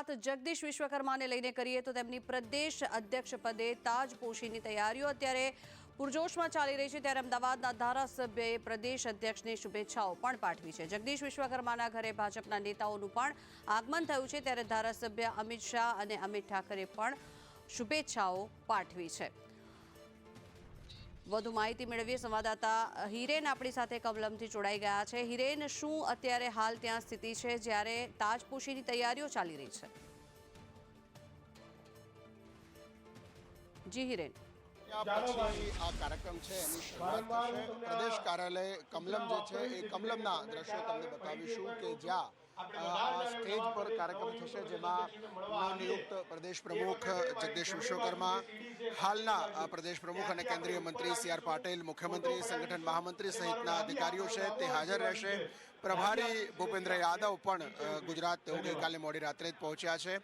વાત જગદીશ વિશ્વકર્માને લઈને કરીએ તો તેમની પ્રદેશ અધ્યક્ષ પદે તાજપોશીની તૈયારીઓ અત્યારે પૂરજોશમાં ચાલી રહી છે, ત્યારે અમદાવાદના ધારાસભ્યએ પ્રદેશ અધ્યક્ષને શુભેચ્છાઓ પણ પાઠવી છે। જગદીશ વિશ્વકર્માના ઘરે ભાજપના નેતાઓનું પણ આગમન થયું છે, ત્યારે ધારાસભ્ય અમિત શાહ અને અમિત ઠાકરે પણ શુભેચ્છાઓ પાઠવી છે। વધુ માહિતી મેળવીએ સંવાદદાતા હિરેન આપણી સાથે કમલમથી જોડાઈ ગયા છે। હિરેન, શું અત્યારે હાલ ત્યાં સ્થિતિ છે જ્યારે તાજપોશીની તૈયારીઓ ચાલી રહી છે? જી હિરેન। પછી આ કાર્યક્રમ છે એની શરૂઆત થશે। પ્રદેશ કાર્યાલય કમલમ જે છે એ કમલમના દ્રશ્યો તમને બતાવીશું કે જ્યાં સ્ટેજ પર કાર્યક્રમ થશે, જેમાં નવનિયુક્ત પ્રદેશ પ્રમુખ જગદીશ વિશ્વકર્મા, હાલના પ્રદેશ પ્રમુખ અને કેન્દ્રીય મંત્રી સી આર પાટીલ, મુખ્યમંત્રી, સંગઠન મહામંત્રી સહિતના અધિકારીઓ છે તે હાજર રહેશે। પ્રભારી ભૂપેન્દ્ર યાદવ પણ ગુજરાત તેઓ ગઈકાલે મોડી રાત્રે જ પહોંચ્યા છે।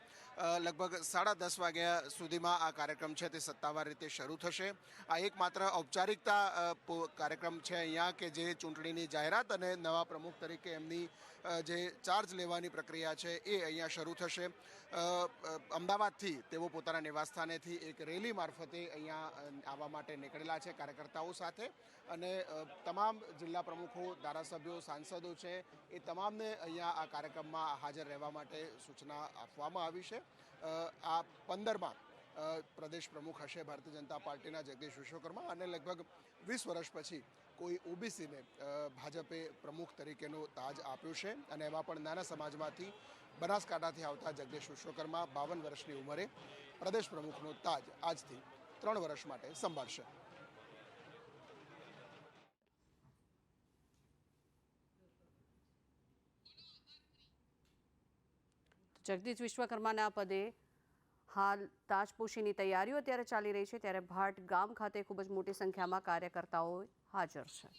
લગભગ 10:30 વાગ્યા સુધીમાં આ કાર્યક્રમ છે તે સત્તાવાર રીતે શરૂ થશે। આ એકમાત્ર ઔપચારિકતા કાર્યક્રમ છે અહીંયા કે જે ચૂંટણીની જાહેરાત અને નવા પ્રમુખ તરીકે એમની જે ચાર્જ લેવાની પ્રક્રિયા છે એ અહીંયા શરૂ થશે। અમદાવાદથી તેઓ પોતાના નિવાસસ્થાનેથી એક રેલી મારફતે અહીંયા આવવા માટે નીકળેલા છે કાર્યકર્તાઓ સાથે, અને તમામ જિલ્લા પ્રમુખો, ધારાસભ્યો, સાંસદો છે એ તમામને અહીંયા આ કાર્યક્રમમાં હાજર રહેવા માટે સૂચના આપવામાં આવી છે। આ 15મા પ્રદેશ પ્રમુખ હશે ભારતીય જનતા પાર્ટીના જગદીશ વિશ્વકર્મા, અને લગભગ 20 વર્ષ પછી કોઈ ઓબીસીને ભાજપે પ્રમુખ તરીકેનો તાજ આપ્યો છે, અને એમાં પણ નાના સમાજમાંથી બનાસકાંઠાથી આવતા જગદીશ વિશ્વકર્મા 52 વર્ષની ઉંમરે પ્રદેશ પ્રમુખનો તાજ આજથી 3 વર્ષ માટે સંભાળશે। જગદીશ વિશ્વકર્માના પદે હાલ તાજપોશીની તૈયારીઓ અત્યારે ચાલી રહી છે, ત્યારે ભાટ ગામ ખાતે ખૂબ જ મોટી સંખ્યામાં કાર્યકર્તાઓ હાજર છે।